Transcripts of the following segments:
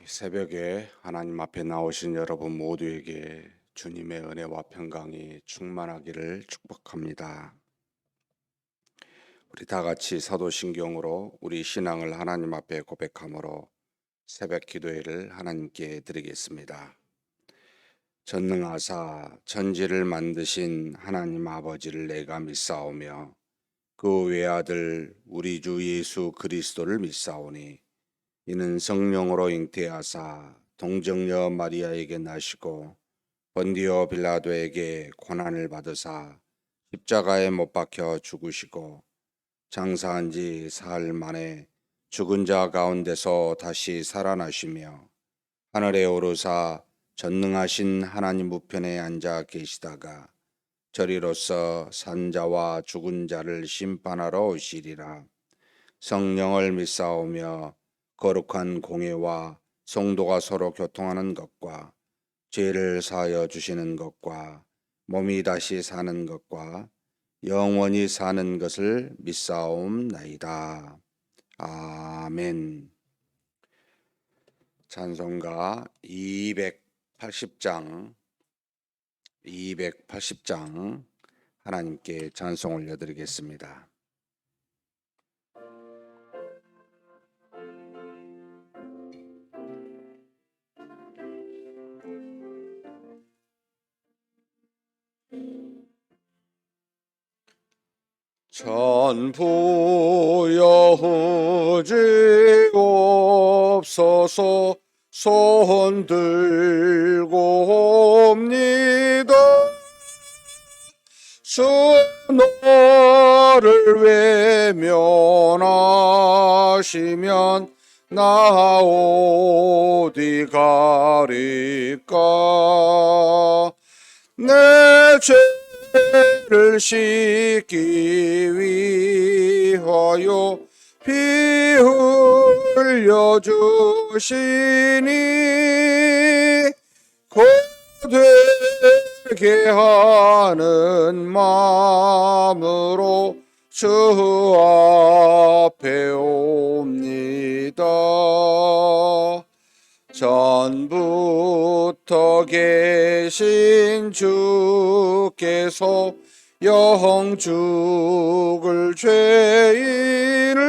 새벽에 하나님 앞에 나오신 여러분 모두에게 주님의 은혜와 평강이 충만하기를 축복합니다. 우리 다 같이 사도신경으로 우리 신앙을 하나님 앞에 고백함으로 새벽 기도회를 하나님께 드리겠습니다. 전능하사 천지를 만드신 하나님 아버지를 내가 믿사오며 그 외아들 우리 주 예수 그리스도를 믿사오니 이는 성령으로 잉태하사 동정녀 마리아에게 나시고 본디오 빌라도에게 고난을 받으사 십자가에 못 박혀 죽으시고 장사한 지 사흘 만에 죽은 자 가운데서 다시 살아나시며 하늘에 오르사 전능하신 하나님 우편에 앉아 계시다가 저리로서 산자와 죽은 자를 심판하러 오시리라. 성령을 믿사오며 거룩한 공예와 성도가 서로 교통하는 것과 죄를 사하여 주시는 것과 몸이 다시 사는 것과 영원히 사는 것을 믿사옵나이다. 아멘. 찬송가 280장 하나님께 찬송 올려드리겠습니다. 전부여호지옵소서 손 들고 옵니다. 주 너를 외면하시면 나 어디 가리까. 내 죄를 씻기 위하여 피 흘려 주시니 고되게 하는 마음으로 주 앞에 옵니다. 전부터 계신 주께서 영 죽을 죄인을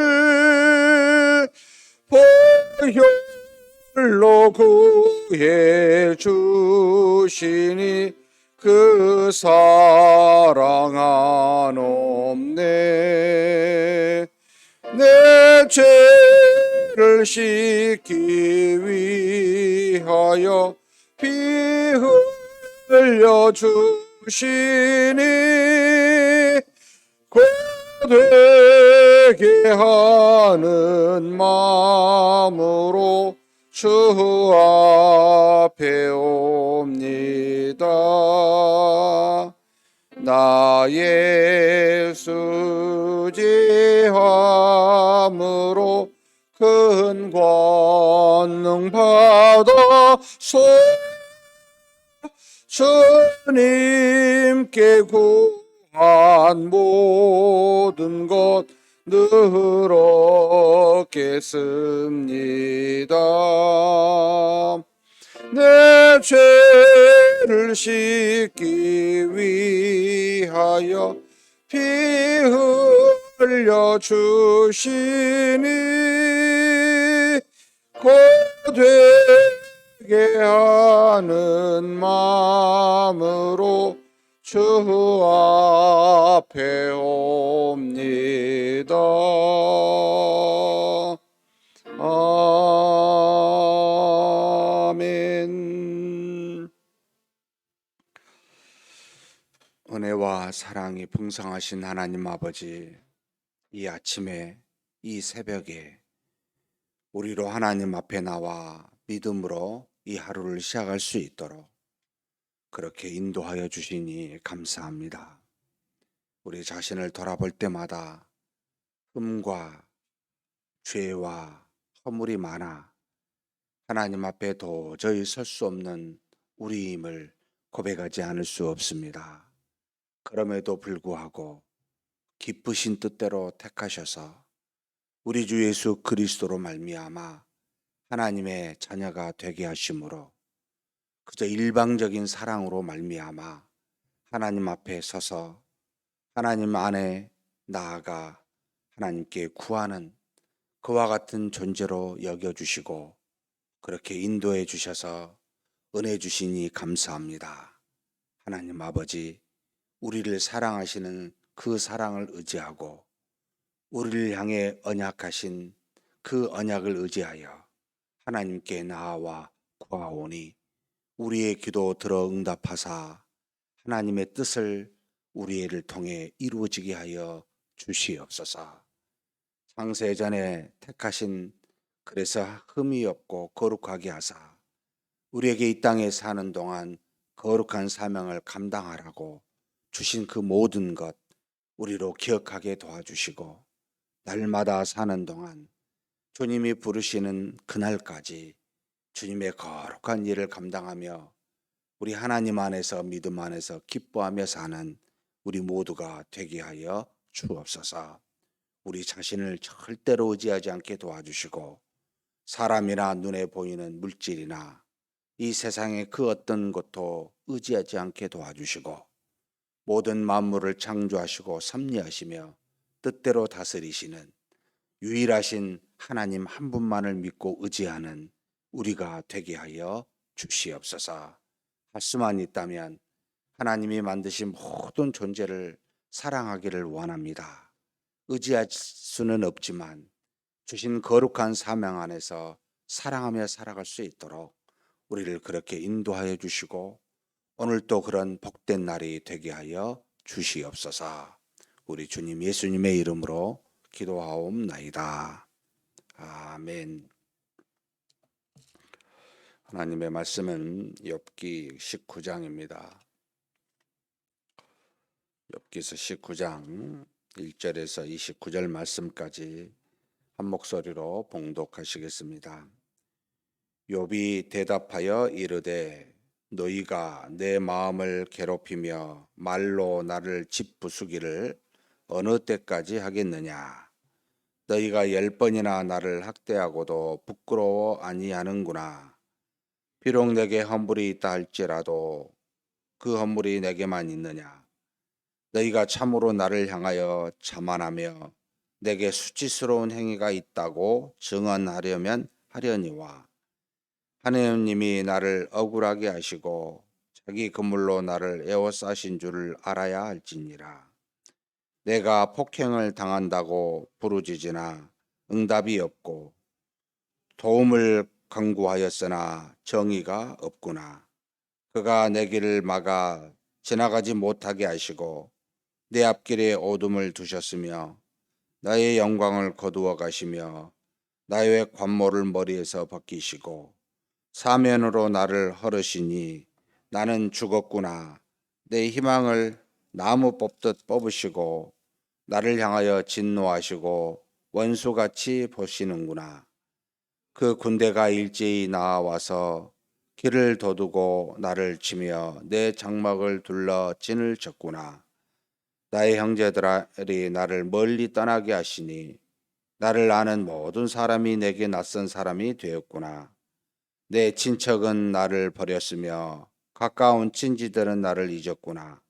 보혈로 구해 주시니 그 사랑 한없네. 내 죄를 씻기 위하여 피 흘려 주시니 주시니 되게 하는 마음으로 주 앞에 옵니다. 나의 수지함으로 큰 권능 받아서 주님께 구한 모든 것 늘 얻겠습니다. 내 죄를 씻기 위하여 피 흘려 주시니 되게 하는 마음으로 주 앞에 옵니다. 아멘. 은혜와 사랑이 풍성하신 하나님 아버지, 이 아침에, 이 새벽에 우리로 하나님 앞에 나와 믿음으로 이 하루를 시작할 수 있도록 그렇게 인도하여 주시니 감사합니다. 우리 자신을 돌아볼 때마다 흠과 죄와 허물이 많아 하나님 앞에 도저히 설 수 없는 우리임을 고백하지 않을 수 없습니다. 그럼에도 불구하고 기쁘신 뜻대로 택하셔서 우리 주 예수 그리스도로 말미암아 하나님의 자녀가 되게 하심으로 그저 일방적인 사랑으로 말미암아 하나님 앞에 서서 하나님 안에 나아가 하나님께 구하는 그와 같은 존재로 여겨주시고 그렇게 인도해 주셔서 은혜 주시니 감사합니다. 하나님 아버지, 우리를 사랑하시는 그 사랑을 의지하고 우리를 향해 언약하신 그 언약을 의지하여 하나님께 나아와 구하오니 우리의 기도 들어 응답하사 하나님의 뜻을 우리를 통해 이루어지게 하여 주시옵소서. 창세전에 택하신 그래서 흠이 없고 거룩하게 하사 우리에게 이 땅에 사는 동안 거룩한 사명을 감당하라고 주신 그 모든 것 우리로 기억하게 도와주시고 날마다 사는 동안 주님이 부르시는 그날까지 주님의 거룩한 일을 감당하며 우리 하나님 안에서 믿음 안에서 기뻐하며 사는 우리 모두가 되게 하여 주옵소서. 우리 자신을 절대로 의지하지 않게 도와주시고 사람이나 눈에 보이는 물질이나 이 세상의 그 어떤 것도 의지하지 않게 도와주시고 모든 만물을 창조하시고 섭리하시며 뜻대로 다스리시는 유일하신 하나님 한 분만을 믿고 의지하는 우리가 되게 하여 주시옵소서. 할 수만 있다면 하나님이 만드신 모든 존재를 사랑하기를 원합니다. 의지할 수는 없지만 주신 거룩한 사명 안에서 사랑하며 살아갈 수 있도록 우리를 그렇게 인도하여 주시고 오늘도 그런 복된 날이 되게 하여 주시옵소서. 우리 주님 예수님의 이름으로 기도하옵나이다. 아멘. 하나님의 말씀은 욥기 19장입니다. 욥기서 19장 1절에서 29절 말씀까지 한 목소리로 봉독하시겠습니다. 욥이 대답하여 이르되 너희가 내 마음을 괴롭히며 말로 나를 짓부수기를 어느 때까지 하겠느냐. 너희가 10번이나 나를 학대하고도 부끄러워 아니하는구나. 비록 내게 허물이 있다 할지라도 그 허물이 내게만 있느냐. 너희가 참으로 나를 향하여 자만하며 내게 수치스러운 행위가 있다고 증언하려면 하려니와 하나님이 나를 억울하게 하시고 자기 그물로 나를 에워싸신 줄을 알아야 할지니라. 내가 폭행을 당한다고 부르짖으나 응답이 없고 도움을 강구하였으나 정의가 없구나. 그가 내 길을 막아 지나가지 못하게 하시고 내 앞길에 어둠을 두셨으며 나의 영광을 거두어 가시며 나의 관모를 머리에서 벗기시고 사면으로 나를 헐으시니 나는 죽었구나. 내 희망을 나무 뽑듯 뽑으시고 나를 향하여 진노하시고 원수같이 보시는구나. 그 군대가 일제히 나와서 길을 도두고 나를 치며 내 장막을 둘러 진을 쳤구나. 나의 형제들이 나를 멀리 떠나게 하시니 나를 아는 모든 사람이 내게 낯선 사람이 되었구나. 내 친척은 나를 버렸으며 가까운 친지들은 나를 잊었구나.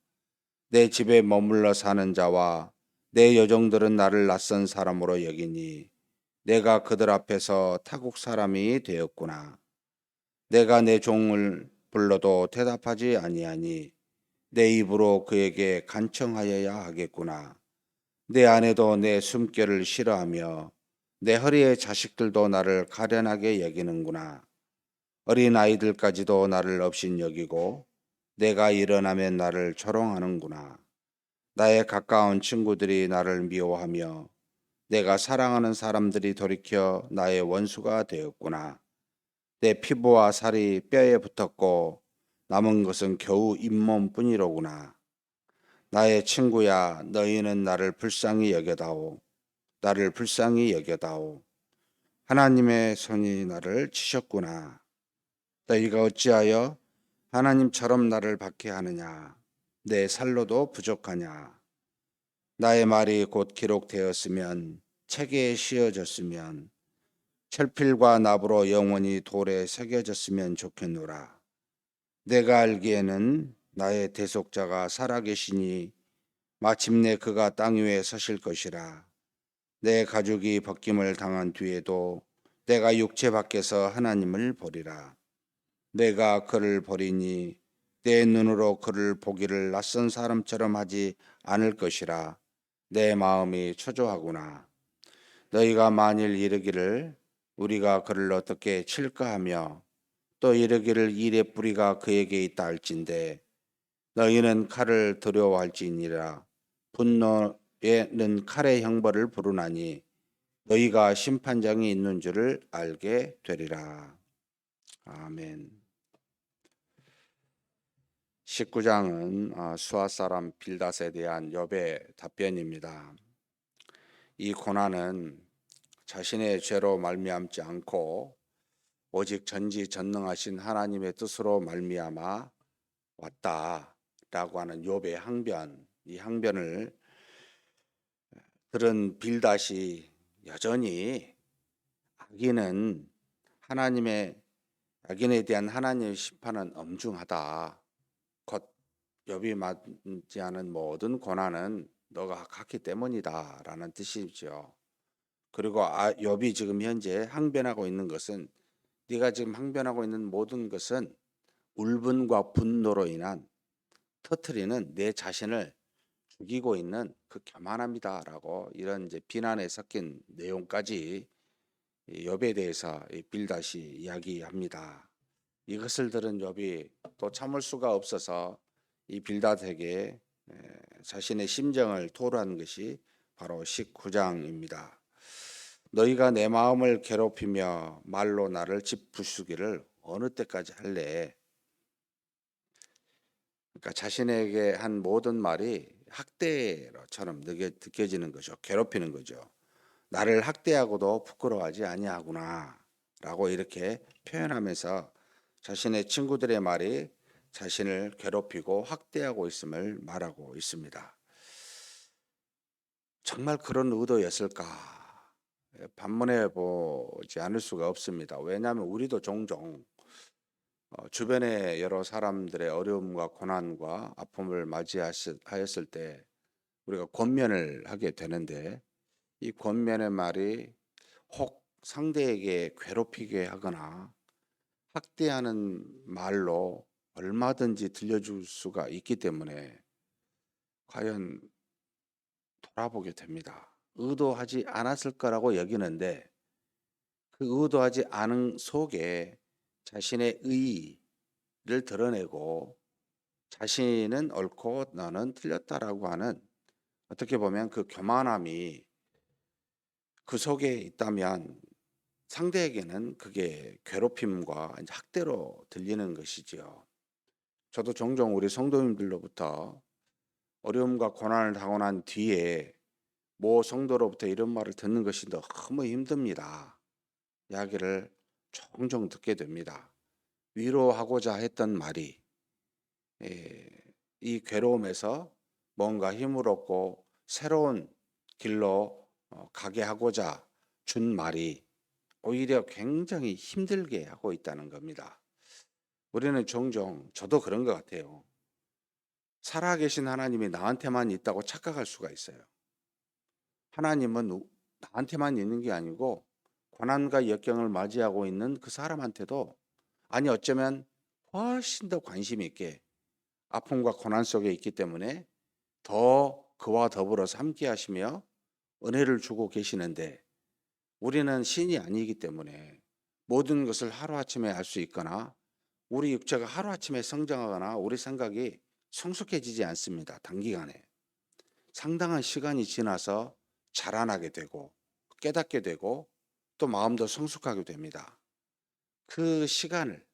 내 집에 머물러 사는 자와 내 여종들은 나를 낯선 사람으로 여기니 내가 그들 앞에서 타국 사람이 되었구나. 내가 내 종을 불러도 대답하지 아니하니 내 입으로 그에게 간청하여야 하겠구나. 내 아내도 내 숨결을 싫어하며 내 허리의 자식들도 나를 가련하게 여기는구나. 어린 아이들까지도 나를 업신여기고 내가 일어나면 나를 조롱하는구나. 나의 가까운 친구들이 나를 미워하며 내가 사랑하는 사람들이 돌이켜 나의 원수가 되었구나. 내 피부와 살이 뼈에 붙었고 남은 것은 겨우 잇몸뿐이로구나. 나의 친구야, 너희는 나를 불쌍히 여겨다오. 나를 불쌍히 여겨다오. 하나님의 손이 나를 치셨구나. 너희가 어찌하여 하나님처럼 나를 박해하느냐? 내 살로도 부족하냐? 나의 말이 곧 기록되었으면 책에 씌어졌으면 철필과 납으로 영원히 돌에 새겨졌으면 좋겠노라. 내가 알기에는 나의 대속자가 살아계시니 마침내 그가 땅 위에 서실 것이라. 내 가죽이 벗김을 당한 뒤에도 내가 육체 밖에서 하나님을 보리라. 내가 그를 보리니 내 눈으로 그를 보기를 낯선 사람처럼 하지 않을 것이라. 내 마음이 초조하구나. 너희가 만일 이르기를 우리가 그를 어떻게 칠까 하며 또 이르기를 일의 뿌리가 그에게 있다 할진대 너희는 칼을 두려워할지니라. 분노에는 칼의 형벌을 부르나니 너희가 심판장이 있는 줄을 알게 되리라. 아멘. 19장은 수아 사람 빌닷에 대한 욥의 답변입니다. 이 고난은 자신의 죄로 말미암지 않고 오직 전지전능하신 하나님의 뜻으로 말미암아 왔다라고 하는 욥의 항변, 이 항변을 들은 빌닷이 여전히 악인은 하나님의 악인에 대한 하나님의 심판은 엄중하다. 곧 욥이 맞지 않은 모든 고난은 너가 갖기 때문이다라는 뜻이죠. 그리고 욥이 지금 현재 항변하고 있는 것은 네가 지금 항변하고 있는 모든 것은 울분과 분노로 인한 터트리는 내 자신을 죽이고 있는 그 교만함이다라고 이런 이제 비난에 섞인 내용까지 이 욥에 대해서 이 빌닷이 이야기합니다. 이것을 들은 욥이 또 참을 수가 없어서 이 빌닷에게 자신의 심정을 토로한 것이 바로 19장입니다. 너희가 내 마음을 괴롭히며 말로 나를 짚부수기를 어느 때까지 할래? 그러니까 자신에게 한 모든 말이 학대처럼 느껴지는 거죠. 괴롭히는 거죠. 나를 학대하고도 부끄러워하지 아니하구나라고 이렇게 표현하면서 자신의 친구들의 말이 자신을 괴롭히고 학대하고 있음을 말하고 있습니다. 정말 그런 의도였을까? 반문해 보지 않을 수가 없습니다. 왜냐하면 우리도 종종 주변의 여러 사람들의 어려움과 고난과 아픔을 맞이하였을 때 우리가 권면을 하게 되는데 이 권면의 말이 혹 상대에게 괴롭히게 하거나 학대하는 말로 얼마든지 들려줄 수가 있기 때문에 과연 돌아보게 됩니다. 의도하지 않았을 거라고 여기는데 그 의도하지 않은 속에 자신의 의의를 드러내고 자신은 옳고 너는 틀렸다라고 하는, 어떻게 보면 그 교만함이 그 속에 있다면 상대에게는 그게 괴롭힘과 이제 학대로 들리는 것이지요. 저도 종종 우리 성도님들로부터 어려움과 고난을 당하고 난 뒤에 모 성도로부터 이런 말을 듣는 것이 너무 힘듭니다. 이야기를 종종 듣게 됩니다. 위로하고자 했던 말이 예, 이 괴로움에서 뭔가 힘을 얻고 새로운 길로 가게 하고자 준 말이 오히려 굉장히 힘들게 하고 있다는 겁니다. 우리는 종종, 저도 그런 것 같아요. 살아계신 하나님이 나한테만 있다고 착각할 수가 있어요. 하나님은 나한테만 있는 게 아니고 고난과 역경을 맞이하고 있는 그 사람한테도, 아니 어쩌면 훨씬 더 관심 있게 아픔과 고난 속에 있기 때문에 더 그와 더불어서 함께 하시며 은혜를 주고 계시는데, 우리는 신이 아니기 때문에 모든 것을 하루아침에 알 수 있거나 우리 육체가 하루아침에 성장하거나 우리 생각이 성숙해지지 않습니다. 단기간에 상당한 시간이 지나서 자라나게 되고 깨닫게 되고 또 마음도 성숙하게 됩니다. 그 시간을,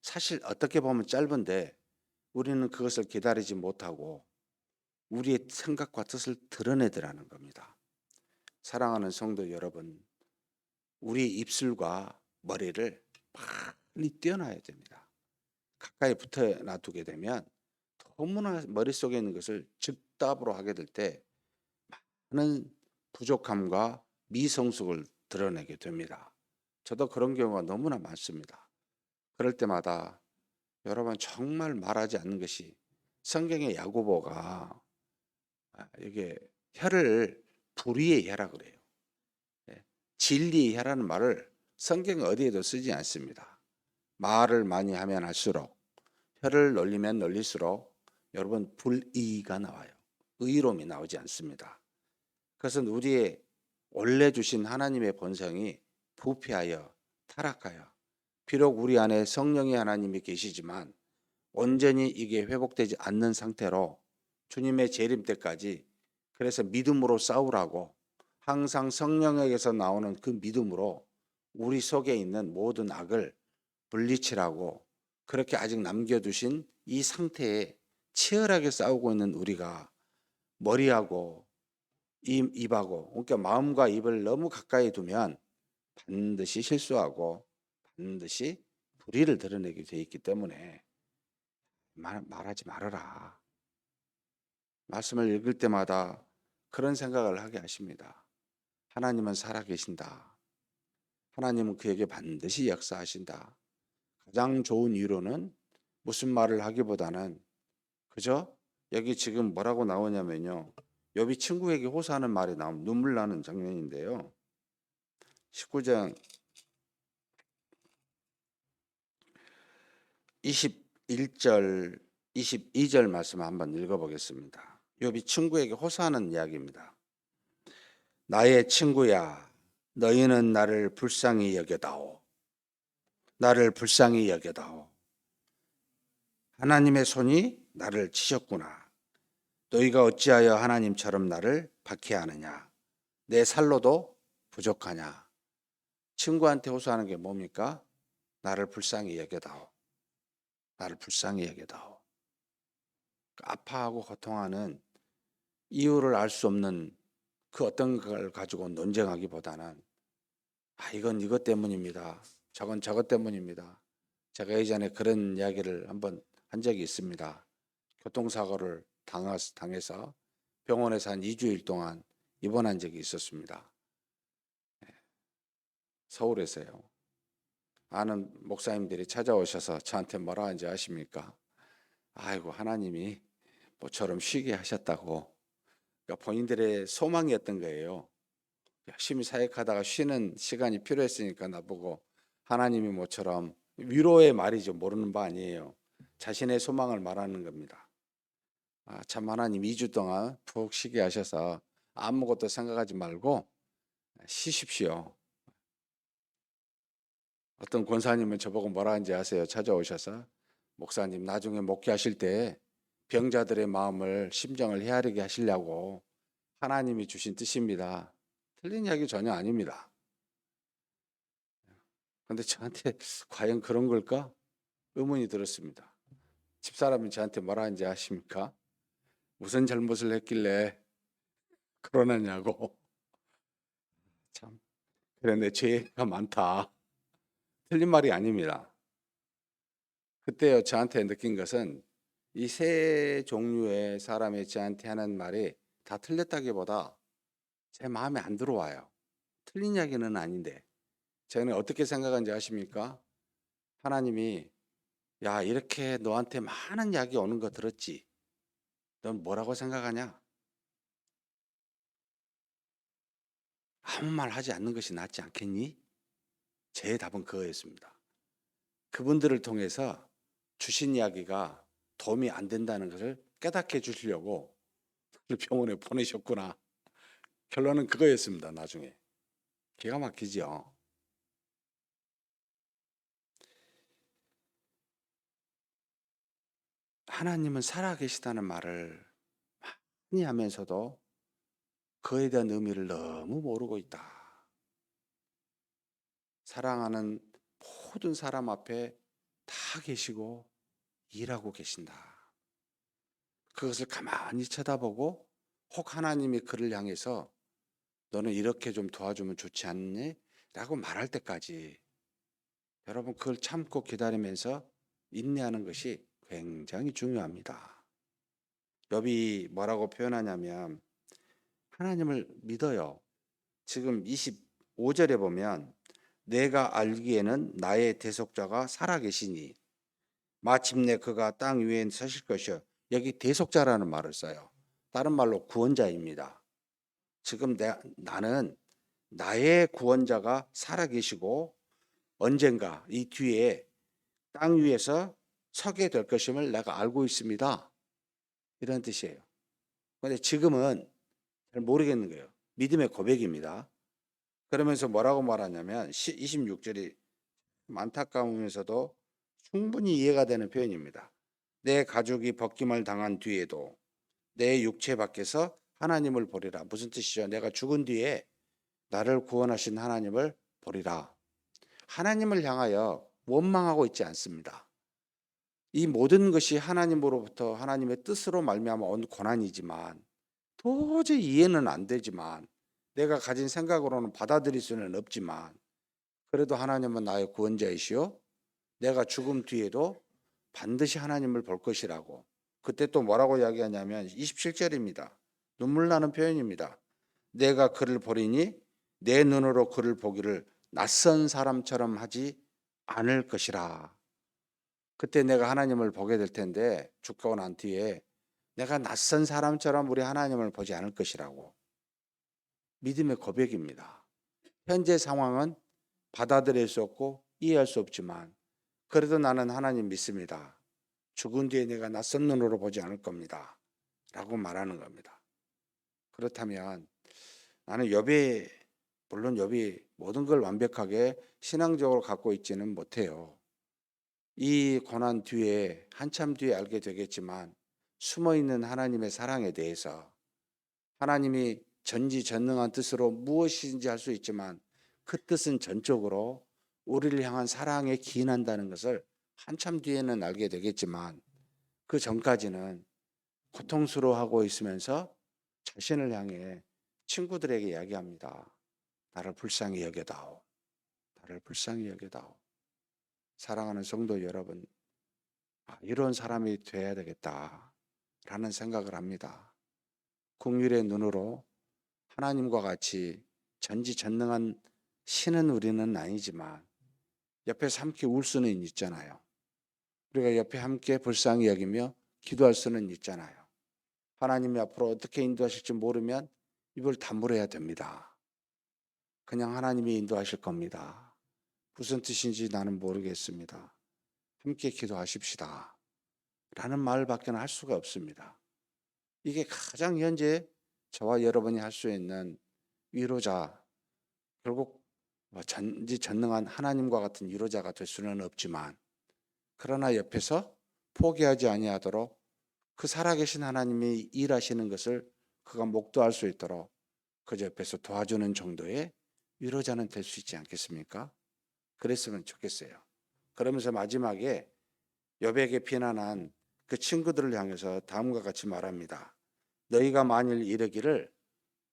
사실 어떻게 보면 짧은데 우리는 그것을 기다리지 못하고 우리의 생각과 뜻을 드러내더라는 겁니다. 사랑하는 성도 여러분, 우리 입술과 머리를 빨리 떼어놔야 됩니다. 가까이 붙어 놔두게 되면 너무나 머릿속에 있는 것을 즉답으로 하게 될 때 많은 부족함과 미성숙을 드러내게 됩니다. 저도 그런 경우가 너무나 많습니다. 그럴 때마다 여러분, 정말 말하지 않는 것이, 성경의 야고보가 이게 혀를 불의의 혀라 그래요. 예, 진리의 혀라는 말을 성경 어디에도 쓰지 않습니다. 말을 많이 하면 할수록, 혀를 놀리면 놀릴수록 여러분 불의가 나와요. 의로움이 나오지 않습니다. 그것은 우리의 원래 주신 하나님의 본성이 부패하여 타락하여, 비록 우리 안에 성령의 하나님이 계시지만 온전히 이게 회복되지 않는 상태로 주님의 재림 때까지, 그래서 믿음으로 싸우라고, 항상 성령에게서 나오는 그 믿음으로 우리 속에 있는 모든 악을 분리치라고, 그렇게 아직 남겨두신 이 상태에 치열하게 싸우고 있는 우리가 머리하고 입하고, 그러니까 마음과 입을 너무 가까이 두면 반드시 실수하고 반드시 불의를 드러내게 돼 있기 때문에 말하지 말아라. 말씀을 읽을 때마다 그런 생각을 하게 하십니다. 하나님은 살아계신다. 하나님은 그에게 반드시 역사하신다. 가장 좋은 위로는 무슨 말을 하기보다는 그저 여기 지금 뭐라고 나오냐면요. 욥이 친구에게 호소하는 말이 나오면 눈물 나는 장면인데요. 19장 21절 22절 말씀 한번 읽어보겠습니다. 욥이 친구에게 호소하는 이야기입니다. 나의 친구야, 너희는 나를 불쌍히 여겨다오. 나를 불쌍히 여겨다오. 하나님의 손이 나를 치셨구나. 너희가 어찌하여 하나님처럼 나를 박해하느냐. 내 살로도 부족하냐. 친구한테 호소하는 게 뭡니까? 나를 불쌍히 여겨다오. 나를 불쌍히 여겨다오. 아파하고 고통하는 이유를 알 수 없는 그 어떤 걸 가지고 논쟁하기보다는, 이건 이것 때문입니다. 저건 저것 때문입니다. 제가 예전에 그런 이야기를 한번 한 적이 있습니다. 교통사고를 당해서 병원에서 한 2주일 동안 입원한 적이 있었습니다. 서울에서요. 아는 목사님들이 찾아오셔서 저한테 뭐라 하는지 아십니까? 아이고, 하나님이 모처럼 쉬게 하셨다고. 그러니까 본인들의 소망이었던 거예요. 열심히 사역하다가 쉬는 시간이 필요했으니까 나보고 하나님이 모처럼, 위로의 말이죠. 모르는 바 아니에요. 자신의 소망을 말하는 겁니다. 참, 하나님 2주 동안 푹 쉬게 하셔서 아무것도 생각하지 말고 쉬십시오. 어떤 권사님은 저보고 뭐라 하는지 아세요? 찾아오셔서 목사님, 나중에 목회하실 때 병자들의 마음을 심정을 헤아리게 하시려고 하나님이 주신 뜻입니다. 틀린 이야기 전혀 아닙니다. 근데 저한테 과연 그런 걸까? 의문이 들었습니다. 집사람이 저한테 뭐라 하는지 아십니까? 무슨 잘못을 했길래 그러느냐고. 참, 그래, 내 죄가 많다. 틀린 말이 아닙니다. 그때요, 저한테 느낀 것은 이 세 종류의 사람이 저한테 하는 말이 다 틀렸다기보다 제 마음에 안 들어와요. 틀린 이야기는 아닌데. 저는 어떻게 생각하는지 아십니까? 하나님이, 야, 이렇게 너한테 많은 이야기 오는 거 들었지? 넌 뭐라고 생각하냐? 아무 말 하지 않는 것이 낫지 않겠니? 제 답은 그거였습니다. 그분들을 통해서 주신 이야기가 도움이 안 된다는 것을 깨닫게 해주시려고 병원에 보내셨구나. 결론은 그거였습니다. 나중에. 기가 막히죠. 하나님은 살아계시다는 말을 많이 하면서도 그에 대한 의미를 너무 모르고 있다. 사랑하는 모든 사람 앞에 다 계시고 일하고 계신다. 그것을 가만히 쳐다보고 혹 하나님이 그를 향해서 너는 이렇게 좀 도와주면 좋지 않니? 라고 말할 때까지 여러분 그걸 참고 기다리면서 인내하는 것이 굉장히 중요합니다. 욥이 뭐라고 표현하냐면 하나님을 믿어요. 지금 25절에 보면 내가 알기에는 나의 대속자가 살아계시니 마침내 그가 땅 위에 서실 것이요. 여기 대속자라는 말을 써요. 다른 말로 구원자입니다. 지금 나는 나의 구원자가 살아계시고 언젠가 이 뒤에 땅 위에서 서게 될 것임을 내가 알고 있습니다. 이런 뜻이에요. 그런데 지금은 잘 모르겠는 거예요. 믿음의 고백입니다. 그러면서 뭐라고 말하냐면 26절이 안타까우면서도 충분히 이해가 되는 표현입니다. 내 가족이 벗김을 당한 뒤에도 내 육체 밖에서 하나님을 보리라. 무슨 뜻이죠? 내가 죽은 뒤에 나를 구원하신 하나님을 보리라. 하나님을 향하여 원망하고 있지 않습니다. 이 모든 것이 하나님으로부터 하나님의 뜻으로 말미암아 온 고난이지만 도저히 이해는 안 되지만 내가 가진 생각으로는 받아들일 수는 없지만 그래도 하나님은 나의 구원자이시오. 내가 죽음 뒤에도 반드시 하나님을 볼 것이라고. 그때 또 뭐라고 이야기하냐면 27절입니다. 눈물 나는 표현입니다. 내가 그를 보리니 내 눈으로 그를 보기를 낯선 사람처럼 하지 않을 것이라. 그때 내가 하나님을 보게 될 텐데 죽고 난 뒤에 내가 낯선 사람처럼 우리 하나님을 보지 않을 것이라고. 믿음의 고백입니다. 현재 상황은 받아들일 수 없고 이해할 수 없지만 그래도 나는 하나님 믿습니다. 죽은 뒤에 내가 낯선 눈으로 보지 않을 겁니다. 라고 말하는 겁니다. 그렇다면 나는 물론 욥이 모든 걸 완벽하게 신앙적으로 갖고 있지는 못해요. 이 고난 뒤에 한참 뒤에 알게 되겠지만 숨어있는 하나님의 사랑에 대해서 하나님이 전지전능한 뜻으로 무엇인지 할 수 있지만 그 뜻은 전적으로 우리를 향한 사랑에 기인한다는 것을 한참 뒤에는 알게 되겠지만 그 전까지는 고통스러워하고 있으면서 자신을 향해 친구들에게 이야기합니다. 나를 불쌍히 여겨다오. 나를 불쌍히 여겨다오. 사랑하는 성도 여러분, 이런 사람이 돼야 되겠다라는 생각을 합니다. 긍휼의 눈으로 하나님과 같이 전지전능한 신은 우리는 아니지만 옆에서 함께 울 수는 있잖아요. 우리가 옆에 함께 불쌍히 여기며 기도할 수는 있잖아요. 하나님이 앞으로 어떻게 인도하실지 모르면 입을 다물어야 됩니다. 그냥 하나님이 인도하실 겁니다. 무슨 뜻인지 나는 모르겠습니다. 함께 기도하십시다. 라는 말밖에 할 수가 없습니다. 이게 가장 현재 저와 여러분이 할 수 있는 위로자, 결국 전지전능한 하나님과 같은 위로자가 될 수는 없지만 그러나 옆에서 포기하지 아니하도록 그 살아계신 하나님이 일하시는 것을 그가 목도할 수 있도록 그저 옆에서 도와주는 정도의 위로자는 될 수 있지 않겠습니까? 그랬으면 좋겠어요. 그러면서 마지막에 욥에게 비난한 그 친구들을 향해서 다음과 같이 말합니다. 너희가 만일 이르기를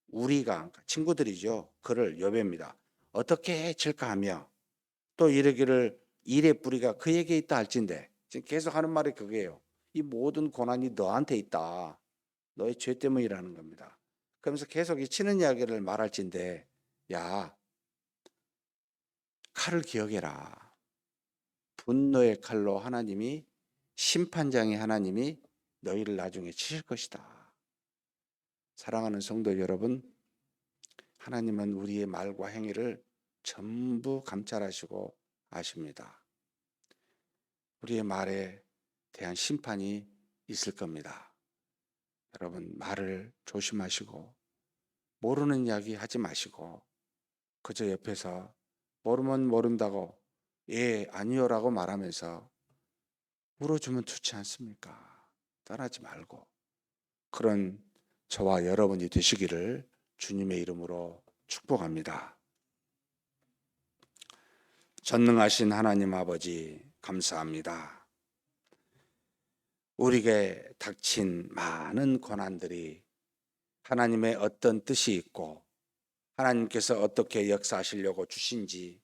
우리가 친구들이죠. 그를 욥입니다. 어떻게 칠까 하며 또 이르기를 일의 뿌리가 그에게 있다 할진대. 지금 계속 하는 말이 그게요. 이 모든 고난이 너한테 있다. 너의 죄 때문이라는 겁니다. 그러면서 계속 이 치는 이야기를 말할진대. 야, 칼을 기억해라. 분노의 칼로 하나님이 심판장의 하나님이 너희를 나중에 치실 것이다. 사랑하는 성도 여러분, 하나님은 우리의 말과 행위를 전부 감찰하시고 아십니다. 우리의 말에 대한 심판이 있을 겁니다. 여러분, 말을 조심하시고 모르는 이야기 하지 마시고 그저 옆에서 모르면 모른다고 예, 아니요라고 말하면서 물어주면 좋지 않습니까? 떠나지 말고 그런 저와 여러분이 되시기를 주님의 이름으로 축복합니다. 전능하신 하나님 아버지 감사합니다. 우리에게 닥친 많은 고난들이 하나님의 어떤 뜻이 있고 하나님께서 어떻게 역사하시려고 주신지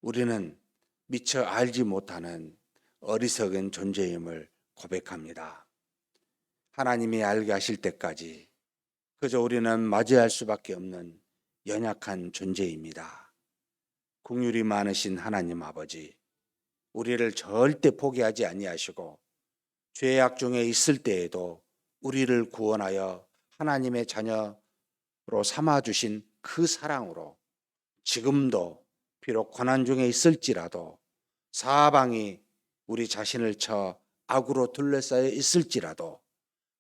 우리는 미처 알지 못하는 어리석은 존재임을 고백합니다. 하나님이 알게 하실 때까지 그저 우리는 맞이할 수밖에 없는 연약한 존재입니다. 긍휼이 많으신 하나님 아버지, 우리를 절대 포기하지 아니하시고 죄악 중에 있을 때에도 우리를 구원하여 하나님의 자녀로 삼아주신 그 사랑으로 지금도 비록 고난 중에 있을지라도 사방이 우리 자신을 쳐 악으로 둘러싸여 있을지라도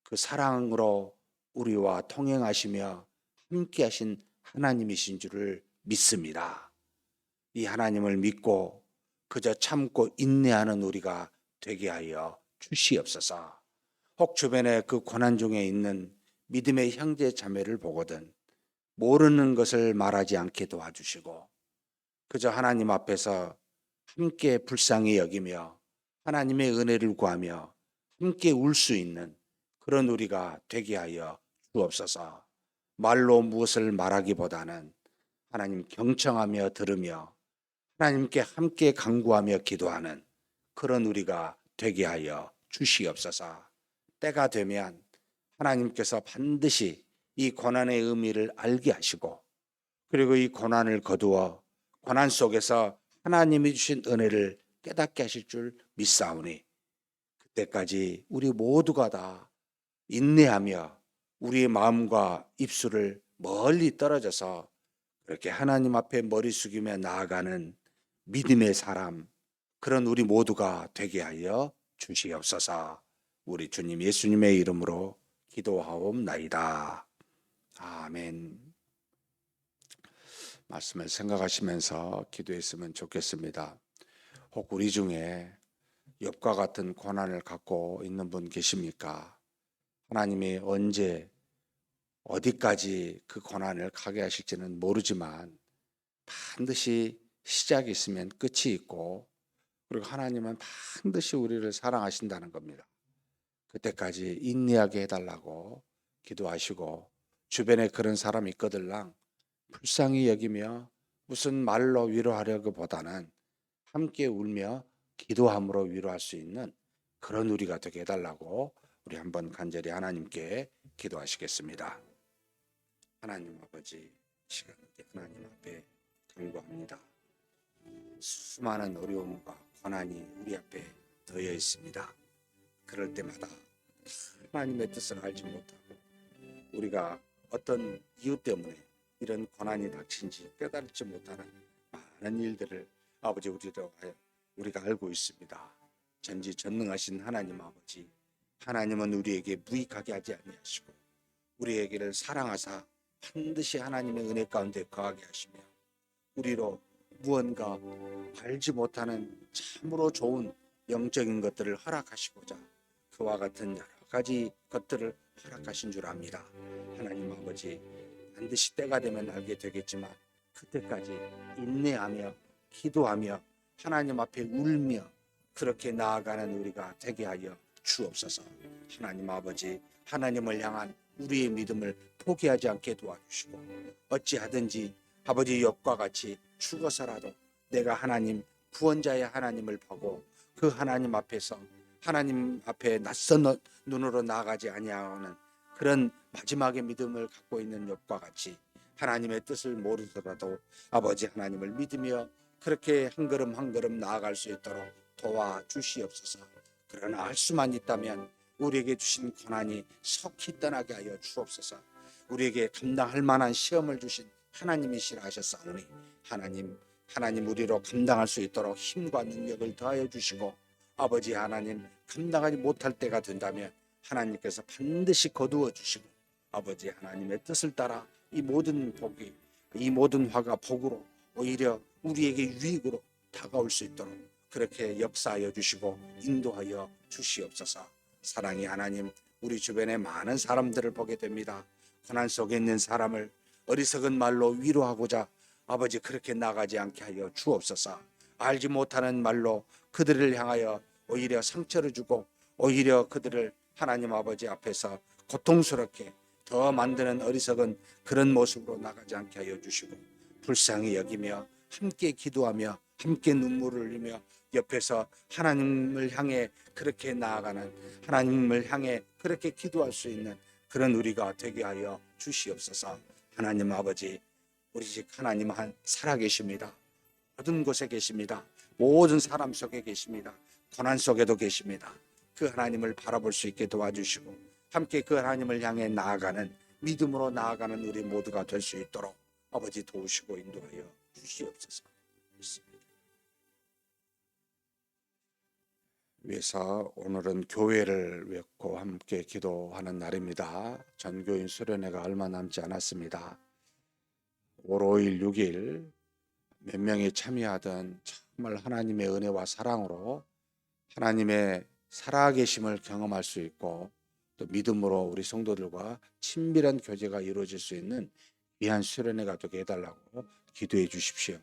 그 사랑으로 우리와 통행하시며 함께하신 하나님이신 줄을 믿습니다. 이 하나님을 믿고 그저 참고 인내하는 우리가 되게 하여 주시옵소서. 혹 주변에 그 고난 중에 있는 믿음의 형제 자매를 보거든 모르는 것을 말하지 않게 도와주시고 그저 하나님 앞에서 함께 불쌍히 여기며 하나님의 은혜를 구하며 함께 울 수 있는 그런 우리가 되게 하여 주옵소서. 말로 무엇을 말하기보다는 하나님 경청하며 들으며 하나님께 함께 간구하며 기도하는 그런 우리가 되게 하여 주시옵소서. 때가 되면 하나님께서 반드시 이 고난의 의미를 알게 하시고 그리고 이 고난을 거두어 고난 속에서 하나님이 주신 은혜를 깨닫게 하실 줄 믿사오니 그때까지 우리 모두가 다 인내하며 우리의 마음과 입술을 멀리 떨어져서 그렇게 하나님 앞에 머리 숙이며 나아가는 믿음의 사람 그런 우리 모두가 되게 하여 주시옵소서. 우리 주님 예수님의 이름으로 기도하옵나이다. 아멘. 말씀을 생각하시면서 기도했으면 좋겠습니다. 혹 우리 중에 욥과 같은 고난을 갖고 있는 분 계십니까? 하나님이 언제 어디까지 그 고난을 가게 하실지는 모르지만 반드시 시작이 있으면 끝이 있고 그리고 하나님은 반드시 우리를 사랑하신다는 겁니다. 그때까지 인내하게 해달라고 기도하시고 주변에 그런 사람이 있거들랑 불쌍히 여기며 무슨 말로 위로하려고 보다는 함께 울며 기도함으로 위로할 수 있는 그런 우리가 되게 해달라고 우리 한번 간절히 하나님께 기도하시겠습니다. 하나님 아버지, 시간 하나님 앞에 간구합니다. 수많은 어려움과 고난이 우리 앞에 더해 있습니다. 그럴 때마다 하나님의 뜻을 알지 못하고 우리가 어떤 이유 때문에 이런 고난이 닥친지 깨달지 못하는 많은 일들을 아버지 우리가 알고 있습니다. 전지전능하신 하나님 아버지, 하나님은 우리에게 무익하게 하지 아니하시고 우리에게를 사랑하사 반드시 하나님의 은혜 가운데 거하게 하시며 우리로 무언가 알지 못하는 참으로 좋은 영적인 것들을 허락하시고자 그와 같은 여러 가지 것들을 허락하신 줄 압니다. 하나님 아버지, 반드시 때가 되면 알게 되겠지만 그때까지 인내하며 기도하며 하나님 앞에 울며 그렇게 나아가는 우리가 되게 하여 주옵소서. 하나님 아버지, 하나님을 향한 우리의 믿음을 포기하지 않게 도와주시고 어찌하든지 아버지 욥과 같이 죽어서라도 내가 하나님 구원자의 하나님을 보고 그 하나님 앞에서 하나님 앞에 낯선 눈으로 나아가지 아니하는 그런 마지막의 믿음을 갖고 있는 욥과 같이 하나님의 뜻을 모르더라도 아버지 하나님을 믿으며 그렇게 한 걸음 한 걸음 나아갈 수 있도록 도와주시옵소서. 그러나 할 수만 있다면 우리에게 주신 고난이 속히 떠나게 하여 주옵소서. 우리에게 감당할 만한 시험을 주신 하나님이시라 하셨사오니 하나님 우리로 감당할 수 있도록 힘과 능력을 더하여 주시고 아버지 하나님 감당하지 못할 때가 된다면 하나님께서 반드시 거두어 주시고 아버지 하나님의 뜻을 따라 이 모든 복이 이 모든 화가 복으로 오히려 우리에게 유익으로 다가올 수 있도록 그렇게 역사하여 주시고 인도하여 주시옵소서. 사랑의 하나님, 우리 주변에 많은 사람들을 보게 됩니다. 고난 속에 있는 사람을 어리석은 말로 위로하고자 아버지 그렇게 나가지 않게 하여 주옵소서. 알지 못하는 말로 그들을 향하여 오히려 상처를 주고 오히려 그들을 하나님 아버지 앞에서 고통스럽게 더 만드는 어리석은 그런 모습으로 나가지 않게 하여 주시고 불쌍히 여기며 함께 기도하며 함께 눈물을 흘리며 옆에서 하나님을 향해 그렇게 나아가는 하나님을 향해 그렇게 기도할 수 있는 그런 우리가 되게 하여 주시옵소서. 하나님 아버지, 우리 집 하나님 한 살아계십니다. 모든 곳에 계십니다. 모든 사람 속에 계십니다. 고난 속에도 계십니다. 그 하나님을 바라볼 수 있게 도와주시고 함께 그 하나님을 향해 나아가는 믿음으로 나아가는 우리 모두가 될 수 있도록 아버지 도우시고 인도하여 주시옵소서. 믿습니다. 위에서 오늘은 교회를 위하고 함께 기도하는 날입니다. 전교인 수련회가 얼마 남지 않았습니다. 5월 5일 6일 몇 명이 참여하던 정말 하나님의 은혜와 사랑으로 하나님의 살아계심을 경험할 수 있고 또 믿음으로 우리 성도들과 친밀한 교제가 이루어질 수 있는 귀한 수련회가 되게 해달라고 기도해 주십시오.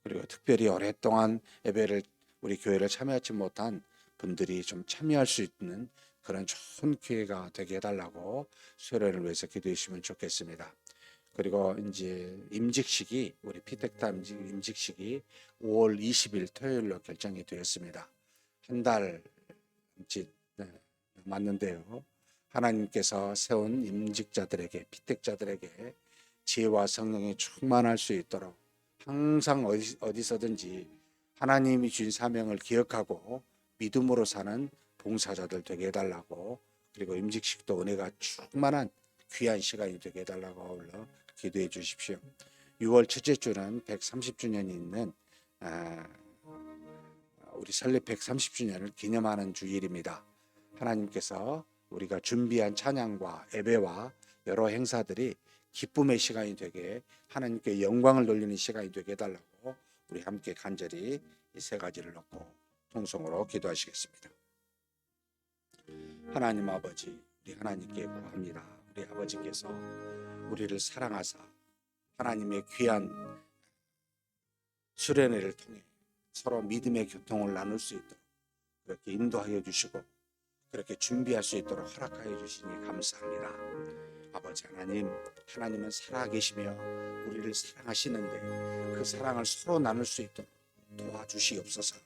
그리고 특별히 오랫동안 예배를 우리 교회를 참여하지 못한 분들이 좀 참여할 수 있는 그런 좋은 기회가 되게 해달라고 수련회를 위해서 기도해 주시면 좋겠습니다. 그리고 이제 임직식이 우리 피텍타 임직식이 5월 20일 토요일로 결정이 되었습니다. 한 달 남았는데요. 하나님께서 세운 임직자들에게 피텍자들에게 지혜와 성령이 충만할 수 있도록 항상 어디서든지 하나님이 주신 사명을 기억하고 믿음으로 사는 봉사자들 되게 해달라고 그리고 임직식도 은혜가 충만한 귀한 시간이 되게 해달라고 아울러 기도해 주십시오. 6월 첫째 주는 130주년이 있는 우리 설립 130주년을 기념하는 주일입니다. 하나님께서 우리가 준비한 찬양과 예배와 여러 행사들이 기쁨의 시간이 되게 하나님께 영광을 돌리는 시간이 되게 해달라고 우리 함께 간절히 이 세 가지를 놓고 통성으로 기도하시겠습니다. 하나님 아버지, 우리 하나님께 구합니다. 우리 아버지께서 우리를 사랑하사 하나님의 귀한 수련회를 통해 서로 믿음의 교통을 나눌 수 있도록 그렇게 인도하여 주시고 그렇게 준비할 수 있도록 허락하여 주시니 감사합니다. 아버지 하나님, 하나님은 살아계시며 우리를 사랑하시는데 그 사랑을 서로 나눌 수 있도록 도와주시옵소서.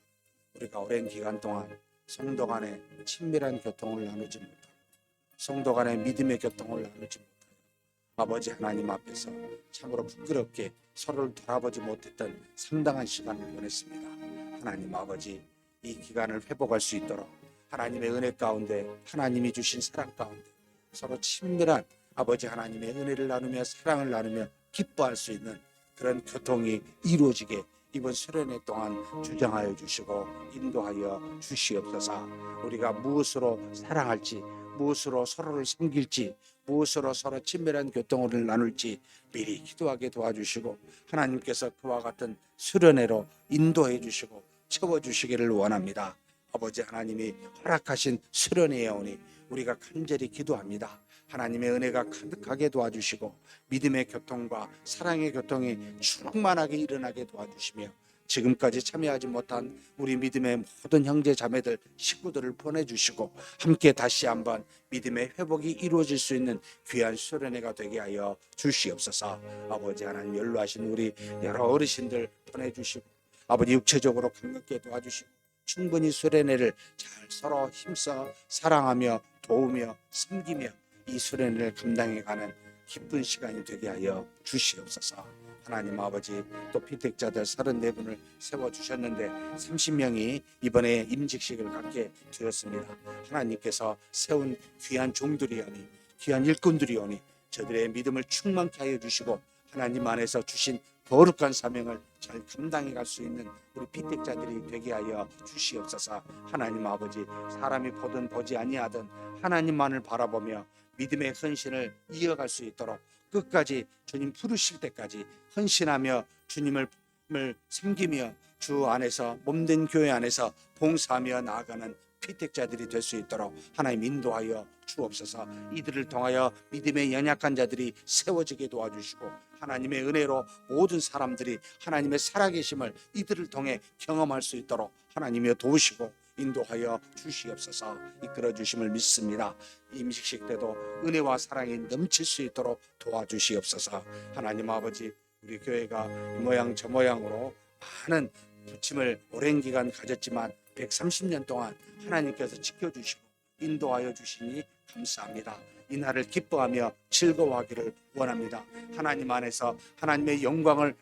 우리가 오랜 기간 동안 성도 간의 친밀한 교통을 나누지 못하고 성도 간의 믿음의 교통을 나누지 못하고 아버지 하나님 앞에서 참으로 부끄럽게 서로를 돌아보지 못했던 상당한 시간을 보냈습니다. 하나님 아버지, 이 기간을 회복할 수 있도록 하나님의 은혜 가운데 하나님이 주신 사랑 가운데 서로 친밀한 아버지 하나님의 은혜를 나누며 사랑을 나누며 기뻐할 수 있는 그런 교통이 이루어지게 이번 수련회 동안 주장하여 주시고 인도하여 주시옵소서. 우리가 무엇으로 사랑할지 무엇으로 서로를 섬길지 무엇으로 서로 친밀한 교통을 나눌지 미리 기도하게 도와주시고 하나님께서 그와 같은 수련회로 인도해 주시고 채워주시기를 원합니다. 아버지 하나님이 허락하신 수련회에 오니 우리가 간절히 기도합니다. 하나님의 은혜가 가득하게 도와주시고 믿음의 교통과 사랑의 교통이 충만하게 일어나게 도와주시며 지금까지 참여하지 못한 우리 믿음의 모든 형제 자매들 식구들을 보내주시고 함께 다시 한번 믿음의 회복이 이루어질 수 있는 귀한 수련회가 되게 하여 주시옵소서. 아버지 하나님 연로하신 우리 여러 어르신들 보내주시고 아버지 육체적으로 강력하게 도와주시고 충분히 수련회를 잘 서로 힘써 사랑하며 도우며 섬기며 이 수련회를 감당해가는 기쁜 시간이 되게 하여 주시옵소서. 하나님 아버지 또 피택자들 34분을 세워주셨는데 30명이 이번에 임직식을 갖게 되었습니다. 하나님께서 세운 귀한 종들이 오니 귀한 일꾼들이 오니 저들의 믿음을 충만케 하여 주시고 하나님 안에서 주신 거룩한 사명을 잘 감당해 갈 수 있는 우리 피택자들이 되게 하여 주시옵소서. 하나님 아버지 사람이 보든 보지 아니하든 하나님만을 바라보며 믿음의 헌신을 이어갈 수 있도록 끝까지 주님 부르실 때까지 헌신하며 주님을 섬기며 주 안에서 몸된 교회 안에서 봉사하며 나아가는 피택자들이 될 수 있도록 하나님 인도하여 주옵소서. 이들을 통하여 믿음의 연약한 자들이 세워지게 도와주시고 하나님의 은혜로 모든 사람들이 하나님의 살아계심을 이들을 통해 경험할 수 있도록 하나님이 도우시고 인도하여 주시옵소서. 이끌어 주심을 믿습니다. 임식식 때도 은혜와 사랑이 넘칠 수 있도록 도와주시옵소서. 하나님 아버지 우리 교회가 이 모양 저 모양으로 많은 부침을 오랜 기간 가졌지만 130년 동안 하나님께서 지켜주시고 인도하여 주시니 감사합니다. 이 날을 기뻐하며 즐거워하기를 원합니다. 하나님 안에서 하나님의 영광을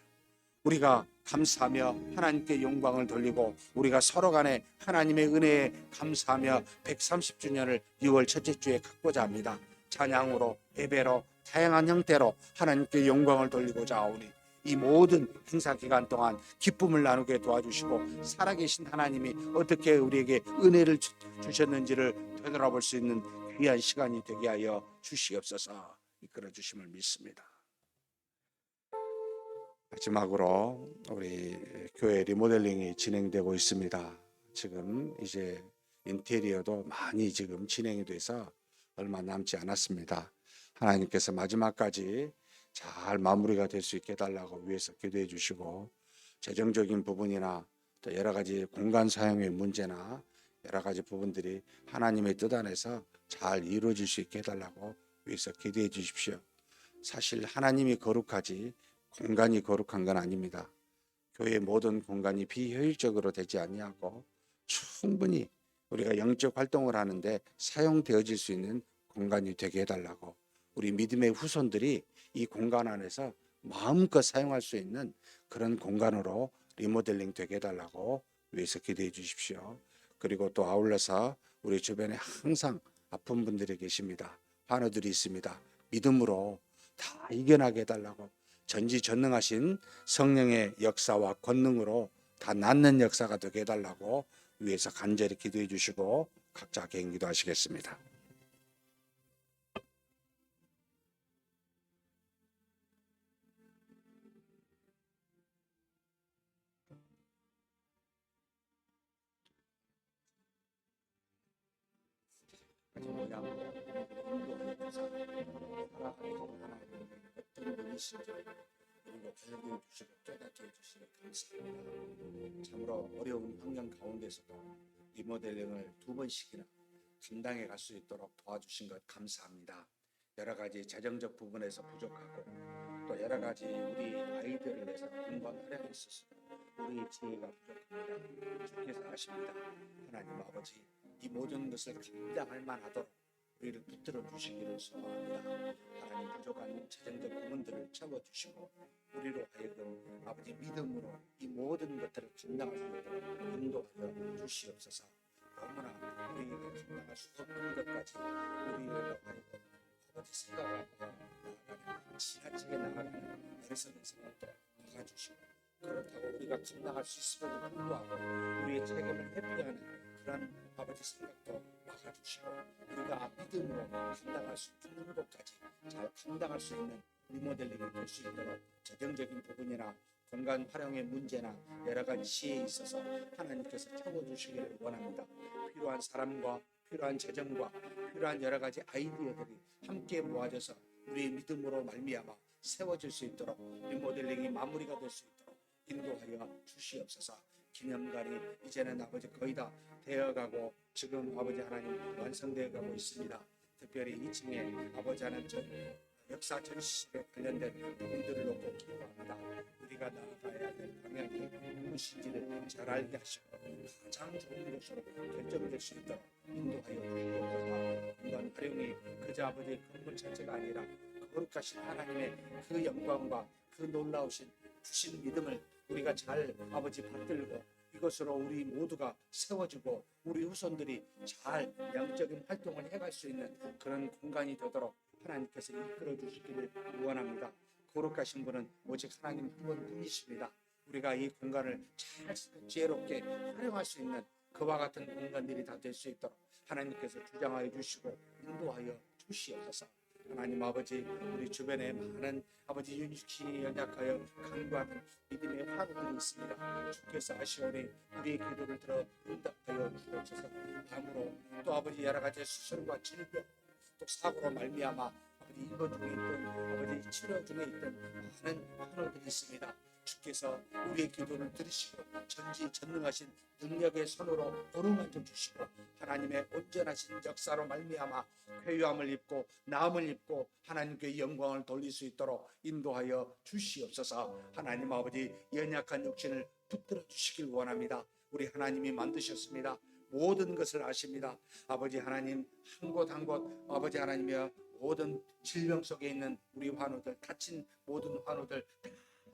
우리가 감사하며 하나님께 영광을 돌리고 우리가 서로 간에 하나님의 은혜에 감사하며 130주년을 6월 첫째 주에 갖고자 합니다. 찬양으로 예배로 다양한 형태로 하나님께 영광을 돌리고자 하오니 이 모든 행사 기간 동안 기쁨을 나누게 도와주시고 살아계신 하나님이 어떻게 우리에게 은혜를 주셨는지를 되돌아볼 수 있는 귀한 시간이 되게 하여 주시옵소서. 이끌어 주심을 믿습니다. 마지막으로 우리 교회 리모델링이 진행되고 있습니다. 지금 이제 인테리어도 많이 지금 진행이 돼서 얼마 남지 않았습니다. 하나님께서 마지막까지 잘 마무리가 될 수 있게 해달라고 위해서 기도해 주시고 재정적인 부분이나 또 여러 가지 공간 사용의 문제나 여러 가지 부분들이 하나님의 뜻 안에서 잘 이루어질 수 있게 해달라고 위해서 기도해 주십시오. 사실 하나님이 거룩하지 공간이 거룩한 건 아닙니다. 교회의 모든 공간이 비효율적으로 되지 아니하고 충분히 우리가 영적 활동을 하는데 사용되어질 수 있는 공간이 되게 해달라고 우리 믿음의 후손들이 이 공간 안에서 마음껏 사용할 수 있는 그런 공간으로 리모델링 되게 해달라고 위해서 기도해 주십시오. 그리고 또 아울러서 우리 주변에 항상 아픈 분들이 계십니다. 환우들이 있습니다. 믿음으로 다 이겨나게 해달라고 전지전능하신 성령의 역사와 권능으로 다 낫는 역사가 되게 해달라고 위해서 간절히 기도해 주시고 각자 개인 기도하시겠습니다. 참으로 어려운 환경 가운데서도 리모델링을 2번씩이나 감당해 갈 수 있도록 도와주신 것 감사합니다. 여러 가지 재정적 부분에서 부족하고 또 여러 가지 우리 아이들을 위해서 공부하려 있어서 우리의 지혜가 부족합니다. 주께서 아십니다. 하나님 아버지 이 모든 것을 감당할 만하도록 우리를 붙들어 주시기를 소망합니다. 하나님 부족한 재정적 부분들을 채워주시고 우리로 하여금 아버지 믿음으로 이 모든 것들을 감당할 수 있도록 인도하여 주시옵소서. 너무나 우리에게 감당할 수 없는 것까지 우리로 하여금 아버지 생각하고 나아가는 지나치게 나아가는 어리석은 생각도 막아주시고 그렇다고 우리가 감당할 수 있음에도 불구하고 우리의 책임을 회피하는 그런 아버지 생각도 막아주시고 우리가 믿음으로 감당할 수 있는 것까지 잘 감당할 수 있는 리모델링이 될 수 있도록 재정적인 부분이나 공간 활용의 문제나 여러 가지 시에 있어서 하나님께서 채워주시기를 원합니다. 필요한 사람과 필요한 재정과 필요한 여러 가지 아이디어들이 함께 모아져서 우리의 믿음으로 말미암아 세워질 수 있도록 리모델링이 마무리가 될 수 있도록 인도하여 주시옵소서. 기념관이 이제는 아버지 거의 다 되어가고 지금 아버지 하나님 완성되어 가고 있습니다. 특별히 2층에 아버지 하나님 역사 전시실에 관련된 부분들을 놓고 기도합니다. 우리가 나아가야 될 방향이 무엇인지를 잘 알게 하시고 가장 좋은 것으로 결정될 수 있도록 인도하여 주시옵소서. 공간 활용이 그저 아버지의 건물 자체가 아니라 거룩하신 하나님의 그 영광과 그 놀라우신 주신 믿음을 우리가 잘 아버지 받들고 이것으로 우리 모두가 세워지고 우리 후손들이 잘 영적인 활동을 해갈 수 있는 그런 공간이 되도록 하나님께서 이끌어 주시기를 원합니다. 거룩하신 분은 오직 하나님 한 분뿐이십니다. 우리가 이 공간을 잘 지혜롭게 활용할 수 있는 그와 같은 공간들이 다 될 수 있도록 하나님께서 주장하여 주시고 인도하여 주시옵소서. 하나님 아버지 우리 주변에 많은 아버지 유익히 연약하여 간구하는 믿음의 화두들이 있습니다. 주께서 아시오니 우리의 기도를 들어 응답하여 주옵소서. 다음으로 또 아버지 여러 가지 수술과 질병 또 사고로 말미암아 아버지 입원 중에 있던 아버지 치료 중에 있던 많은 환우들이 있습니다. 주께서 우리의 기도를 들으시고 전지전능하신 능력의 손으로 어루만져 주시고 하나님의 온전하신 역사로 말미암아 쾌유함을 입고 나음을 입고 하나님께 영광을 돌릴 수 있도록 인도하여 주시옵소서. 하나님 아버지 연약한 육신을 붙들어 주시길 원합니다. 우리 하나님이 만드셨습니다. 모든 것을 아십니다. 아버지 하나님 한 곳 한 곳 아버지 하나님이여 모든 질병 속에 있는 우리 환우들 다친 모든 환우들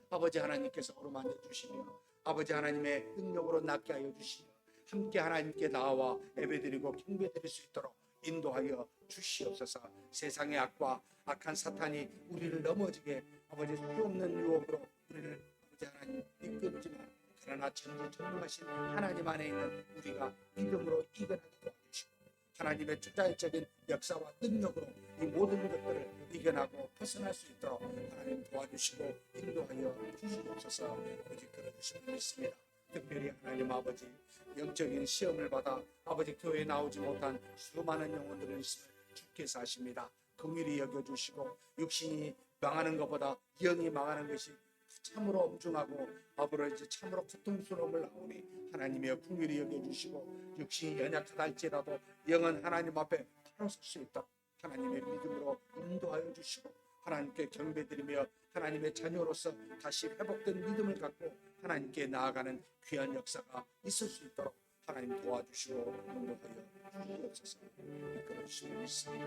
아버지 하나님께서 어루만져 주시며 아버지 하나님의 능력으로 낫게 하여 주시며 함께 하나님께 나와 예배드리고 경배드릴 수 있도록 인도하여 주시옵소서. 세상의 악과 악한 사탄이 우리를 넘어지게 아버지 수없는 유혹으로 우리를 아버지 하나님 이끌지만 그러나 전지전능하신 하나님 안에 있는 우리가 믿음으로 이겨나게 도와주시고 하나님의 주자적인 역사와 능력으로 이 모든 것들을 이겨나고 벗어날 수 있도록 하나님 도와주시고 인도하여 주시옵소서. 아버지 그러주시면 믿습니다. 특별히 하나님 아버지 영적인 시험을 받아 아버지 교회에 나오지 못한 수많은 영혼들을 있음을 주께서 아십니다. 긍휼히 여겨주시고 육신이 망하는 것보다 영이 망하는 것이 참으로 엄중하고 아버지 참으로 고통스러움을 나오니 하나님의 긍휼히 여겨주시고 육신이 연약하다 할지라도 영은 하나님 앞에 바로 설 수 있도록 하나님의 믿음으로 인도하여 주시고 하나님께 경배드리며 하나님의 자녀로서 다시 회복된 믿음을 갖고 하나님께 나아가는 귀한 역사가 있을 수 있도록 하나님 도와주시고 인도하여 주시옵소서. 이끌어 주시고 있습니다.